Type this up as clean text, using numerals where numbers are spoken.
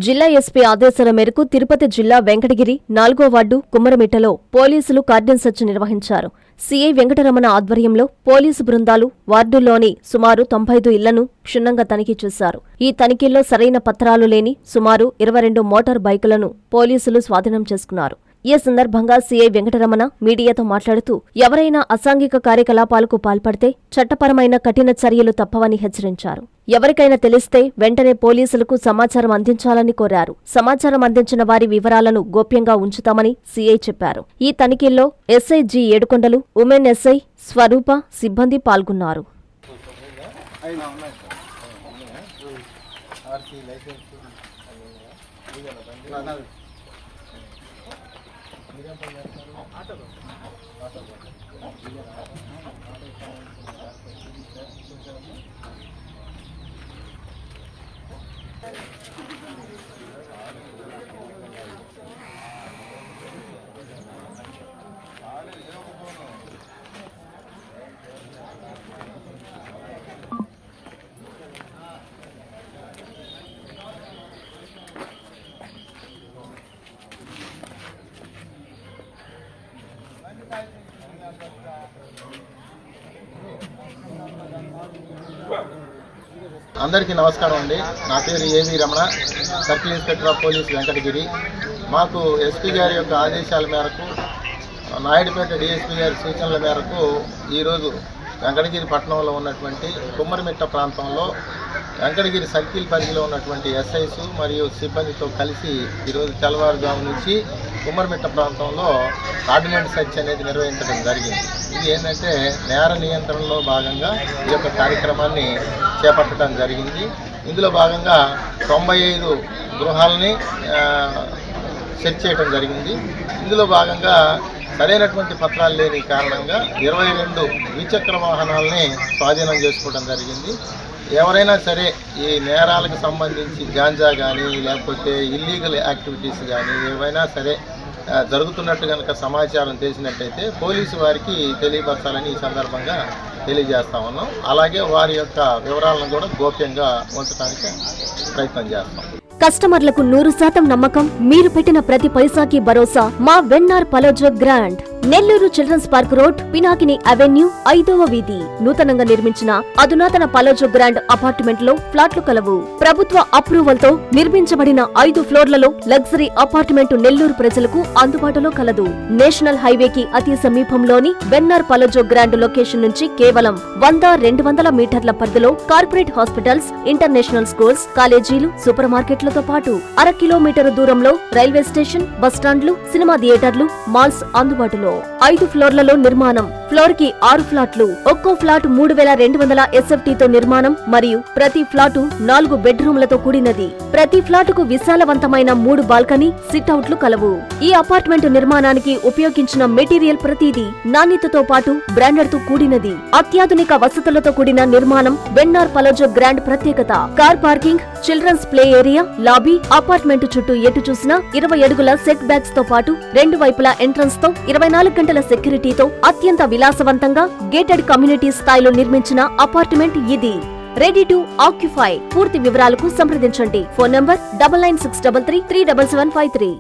జిల్లా ఎస్పీ ఆదేశాల మేరకు తిరుపతి జిల్లా వెంకటగిరి 4వ వార్డు కుమ్మరమిట్టలో పోలీసులు కార్డన్ సెర్చ్ నిర్వహించారు. సీఐ వెంకటరమణ ఆధ్వర్యంలో పోలీసు బృందాలు వార్డుల్లోని సుమారు 95 ఇళ్లను క్షుణ్ణంగా తనిఖీ చేశారు. ఈ తనిఖీల్లో సరైన పత్రాలు లేని సుమారు 22 మోటార్ బైకులను పోలీసులు స్వాధీనం చేసుకున్నారు. ఈ సందర్భంగా సీఐ వెంకటరమణ మీడియాతో మాట్లాడుతూ ఎవరైనా అసాంఘిక కార్యకలాపాలకు పాల్పడితే చట్టపరమైన కఠిన చర్యలు తప్పవని హెచ్చరించారు. ఎవరికైనా తెలిస్తే వెంటనే పోలీసులకు సమాచారం అందించాలని కోరారు. సమాచారం అందించిన వారి వివరాలను గోప్యంగా ఉంచుతామని సీఐ చెప్పారు. ఈ తనిఖీల్లో ఎస్ఐ జి ఏడుకొండలు, ఉమెన్ ఎస్ఐ స్వరూప సిబ్బంది పాల్గొన్నారు. అందరికీ నమస్కారం అండి. నా పేరు ఏవి Ramana, circle inspector of police Venkatagiri. మాకు ఎస్పీ గారి యొక్క ఆదేశాల మేరకు, నాయుడుపేట డిఎస్పీ గారి సూచనల మేరకు ఈరోజు వెంకటగిరి పట్టణంలో ఉన్నటువంటి కుమ్మరమిట్ట ప్రాంతంలో వెంకటగిరి సర్కిల్ పరిధిలో ఉన్నటువంటి ఎస్ఐస్ మరియు సిబ్బందితో కలిసి ఈరోజు తెల్లవారుజాము నుంచి కుమ్మరమిట్ట ప్రాంతంలో ఆర్డినెన్స్ సెర్చ్ అనేది నిర్వహించడం జరిగింది. ఇది ఏంటంటే నేర నియంత్రణలో భాగంగా ఈ యొక్క కార్యక్రమాన్ని చేపట్టడం జరిగింది. ఇందులో భాగంగా 95 గృహాలని సెర్చ్ చేయడం జరిగింది. ఇందులో భాగంగా సరైనటువంటి పత్రాలు లేని కారణంగా 22 ద్విచక్ర వాహనాలని స్వాధీనం చేసుకోవడం జరిగింది. ఎవరైనా సరే ఈ నేరాలకు సంబంధించి గాంజా కానీ లేకపోతే ఇల్లీగల్ యాక్టివిటీస్ కానీ ఏవైనా సరే జరుగుతున్నట్టు కనుక సమాచారం తెలిసినట్టయితే పోలీసు వారికి తెలియపరచాలని ఈ సందర్భంగా తెలియజేస్తా ఉన్నాం. అలాగే వారి యొక్క వివరాలను కూడా గోప్యంగా ఉంచడానికి ప్రయత్నం చేస్తాం. కస్టమర్లకు 100% నమ్మకం, మీరు పెట్టిన ప్రతి పైసాకి భరోసా మా వెన్నార్ పలోజో grand. Nellore children's park road, Pinakini avenue, 5వ వీధి. నూతనంగా నిర్మించిన అధునాతన పలోజో గ్రాండ్ అపార్ట్మెంట్ లో ఫ్లాట్లు కలవు. ప్రభుత్వ అప్రూవల్ తో నిర్మించబడిన 5 ఫ్లోర్లలో లగ్జరీ అపార్ట్మెంట్ నెల్లూరు ప్రజలకు అందుబాటులో కలదు. నేషనల్ హైవేకి అతి సమీపంలోని వెన్నార్ పలోజో గ్రాండ్ లొకేషన్ నుంచి కేవలం 100-200 మీటర్ల పరిధిలో కార్పొరేట్ హాస్పిటల్స్, ఇంటర్నేషనల్ స్కూల్స్, కాలేజీలు, సూపర్ మార్కెట్లతో పాటు 1/2 కిలోమీటర్ దూరంలో రైల్వే స్టేషన్, బస్టాండ్లు, సినిమా థియేటర్లు, మాల్స్ అందుబాటులో. 5 ఫ్లోర్లలో నిర్మాణం. ఫ్లోర్ కి 6 ఫ్లాట్లు. ఒక్కో ఫ్లాట్ 3200 SFT తో నిర్మాణం మరియు ప్రతి ఫ్లాటు 4 బెడ్రూమ్లతో కూడినది. ప్రతి ఫ్లాటుకు విశాలవంతమైన 3 బాల్కనీ, సిట్అవుట్లు కలవు. ఈ అపార్ట్మెంట్ నిర్మాణానికి ఉపయోగించిన మెటీరియల్ ప్రతిదీ నాణ్యతతో పాటు బ్రాండెడ్ తో కూడినది. అత్యాధునిక వసతులతో కూడిన నిర్మాణం వెన్నార్ పలోజో గ్రాండ్ ప్రత్యేకత. Car parking, children's play area, lobby, apartment చుట్టూ ఎటు చూసినా 20 అడుగుల సెట్ బ్యాక్స్ తో పాటు 2 వైపులా ఎంట్రన్స్ తో 24 గంటల సెక్యూరిటీతో అత్యంత విలాసవంతంగా గేటెడ్ కమ్యూనిటీ స్థాయిలో నిర్మించిన అపార్ట్మెంట్ ఇది. Ready to occupy. పూర్తి వివరాలకు సంప్రదించండి. Phone number 9963337753.